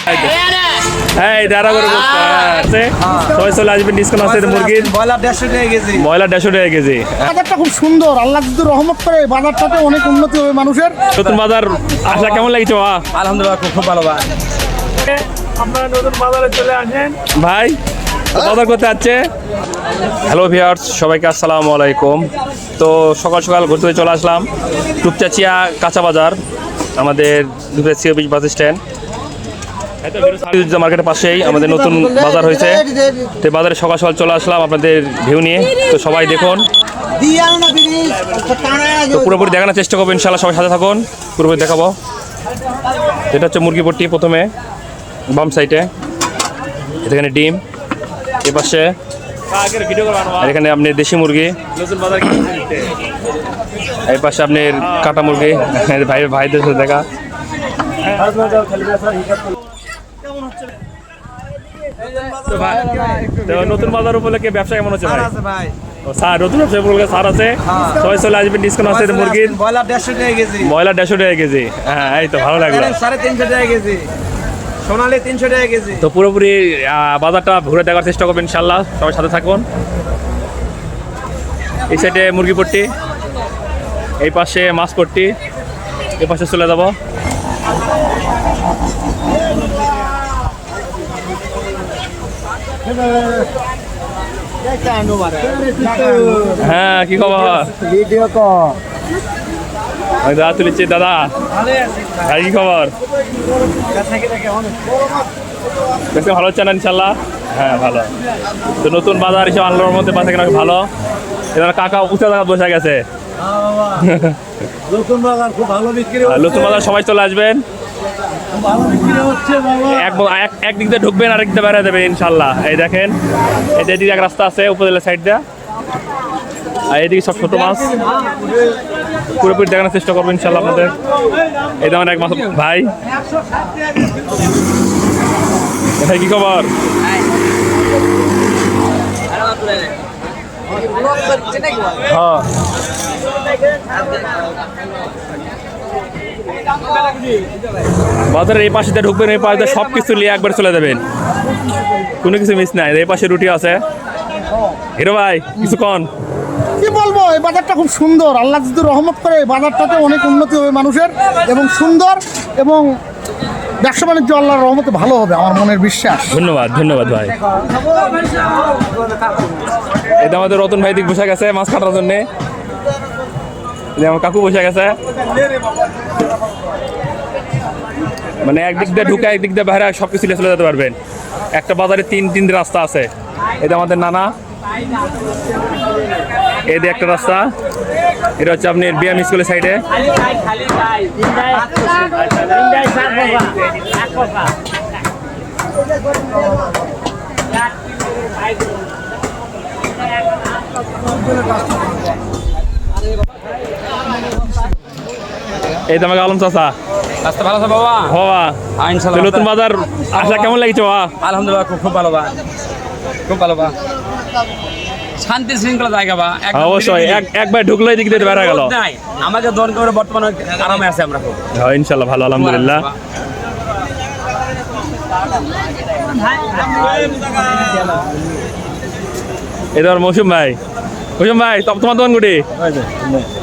এই দাঁড়া করে বসতে আছে সবাই চলে আসবেন ডিসকাউন্ট আছে মুরগির ব্রয়লার 150 টাকা কেজি ব্রয়লার 150 টাকা কেজি বাজারটা খুব সুন্দর আল্লাহ যদি রহমত করে বাজারটাতে অনেক উন্নতি হবে মানুষের নতুন বাজার আসা কেমন লাগছে বাবা আলহামদুলিল্লাহ খুব ভালো ভাই আপনারা নতুন বাজারে চলে আসেন ভাই বাজার করতে আসছে হ্যালো ভিউয়ার্স সবাইকে আসসালামু আলাইকুম তো সকাল সকাল ঘুরতে চলে আসলাম টুকচাচিয়া কাঁচা বাজার আমাদের দুপুরে বিচ বাস স্ট্যান্ড মার্কেটের পাশেই আমাদের নতুন বাজার হয়েছে তো বাজারে সকাল সকাল চলে আসলাম আপনাদের ভিউ নিয়ে তো সবাই দেখুন তো পুরোপুরি দেখানোর চেষ্টা করবো ইনশাআল্লাহ সবাই সাথে থাকুন পুরোপুরি দেখাবো এটা হচ্ছে মুরগি পট্টি প্রথমে বাম সাইডে এখানে ডিম এ পাশে আর এখানে আপনি দেশি মুরগি এই পাশে আপনার কাটা মুরগি ভাইদের সাথে দেখা নতুন বাজার উপলক্ষে ব্যবসা কেমন হচ্ছে ভাই স্যার নতুন ব্যবসা উপলক্ষে স্যার আছে সবাই চলে আসবেন ডিসকাউন্ট আছে মুরগির ব্রয়লার 150 টাকা কেজি ব্রয়লার 150 টাকা কেজি হ্যাঁ এই তো ভালো লাগলো 350 টাকা কেজি সোনালী 300 টাকা কেজি তো পুরোপুরি বাজারটা ঘুরে দেখার চেষ্টা করবেন ইনশাআল্লাহ সবাই সাথে থাকুন এই সাইডে মুরগি পট্টি এই পাশে মাছ পট্টি এই পাশে চলে যাব হ্যাঁ কি খবর দাদা তুলিছি দাদা ভাই কি খবর বেশি ভালো হচ্ছে না ইনশাল্লাহ হ্যাঁ ভালো তো নতুন বাজার হিসেবে আনলোর মধ্যে পাশে কিনা ভালো এবার কাকা উঁচা জায়গা বসে গেছে নতুন বাজার খুব ভালো বিক্রি নতুন বাজার সবাই চলে আসবেন একদিক দিয়ে ঢুকবেন আরেক দিকে বেড়ে দেবেন ইনশাল্লাহ এই দেখেন এদিকে এক রাস্তা আছে উপজেলা সাইড দিয়ে আর এদিকে সব ছোট মাছ পুরোপুরি দেখানোর চেষ্টা করবো ইনশাল্লাহ আপনাদের এই যেমন এক মাছ ভাই ভাই কি খবর হ্যাঁ বাজারের এই পাশে ঢুকবেন এই পাশে সব কিছু নিয়ে একবার চলে যাবেন কোনো কিছু মিস নাই এই পাশে রুটি আছে হিরো ভাই কিছুক্ষণ কি বলবো এই বাজারটা খুব সুন্দর আল্লাহ যদি রহমত করে এই বাজারটাতে অনেক উন্নতি হবে মানুষের এবং সুন্দর এবং ব্যবসা বাণিজ্য আল্লাহর রহমতে ভালো হবে আমার মনের বিশ্বাস ধন্যবাদ ধন্যবাদ ভাই এটা আমাদের রতন ভাই দিক বসে গেছে মাছ কাটার জন্যে আমার কাকু বসে গেছে মানে একদিক দিয়ে ঢুকে একদিক দিয়ে বাইরে সব কিছু চলে যেতে পারবেন একটা বাজারে তিন রাস্তা আছে এটা আমাদের নানা এই দিয়ে একটা রাস্তা এটা হচ্ছে আপনার বিএম স্কুলের সাইডে এই তো আমাকে আলম চাচা রাস্তা ভালো আছে বাবা বাবা ইনশাআল্লাহ নতুন বাজার আসা কেমন লাগছে বাবা আলহামদুলিল্লাহ খুব ভালো বা খুব ভালো বা শান্তি শৃঙ্খলা জায়গা বা অবশ্যই একবার ঢুকলে দিক দিয়ে বেড়া গেল নাই আমাকে দর করে বর্তমানে আরামে আছে আমরা হ্যাঁ ইনশাআল্লাহ ভালো আলহামদুলিল্লাহ এবার মৌসুম ভাই তোমার দোকান গুটি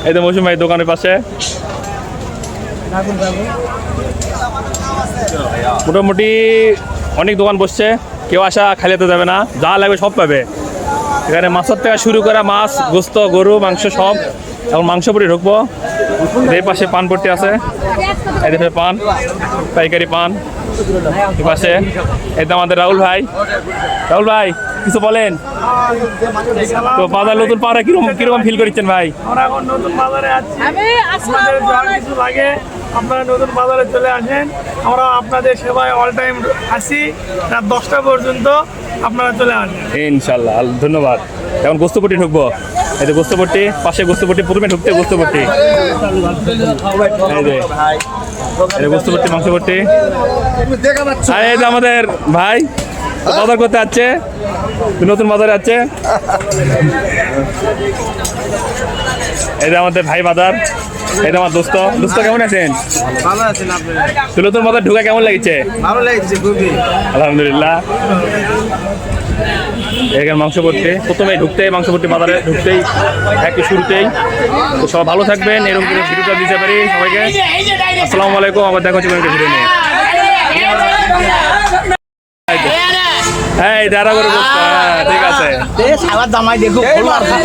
এই তো মৌসুম ভাই দোকানের পাশে মোটামুটি অনেক দোকান বসছে কেউ আসা খালি তো যাবে না যা লাগবে সব পাবে এখানে মাছের থেকে শুরু করে মাছ গোস্ত গরু মাংস সব এখন মাংস পটি ঢুকবো এই পাশে পান পট্টি আছে এই দেখে পান পাইকারি পান এই পাশে এই তো আমাদের রাহুল ভাই কিছু বলেন তো বাজার নতুন পাড়া কিরকম ফিল করছেন ভাই আমরা এখন নতুন বাজারে আছি কিছু লাগে আপনারা নতুন বাজারে চলে আসেন আমরা আপনাদের সেবায় অল টাইম আসি রাত 10টা পর্যন্ত আপনারা চলে আসেন ইনশাল্লাহ ধন্যবাদ এখন গোস্তপট্টি ঢুকবো এই যে গোস্তপট্টি পাশে গোস্তপট্টি প্রথমে ঢুকতে গোস্তপট্টি গোস্তপট্টি মাংসপট্টি আর এই যে আমাদের ভাই বাজার করতে যাচ্ছে নতুন বাজারে যাচ্ছে এই যে আমাদের ভাই বাজার এই তো আমার দোস্ত দোস্ত কেমন আছেন? ভালো আছেন আপনি? সুলতুর মতো ঢুকা কেমন লাগছে? ভালো লাগছে খুবই। আলহামদুলিল্লাহ। এখানে মাংসপট্টি প্রথমে ঢুকতেই মাংসপট্টি বাজারে ঢুকতেই একটু শুরুতেই। তো সবাই ভালো থাকবেন, এরকম করে ভিডিওটা দিতে পারি সবাইকে। আসসালামু আলাইকুম, আবার দেখা হচ্ছে কোনো একটা ভিডিও নিয়ে। হ্যাঁ দাঁড়া করে বসতে, হ্যাঁ ঠিক আছে। সারা জামাই দেখো বাচ্চা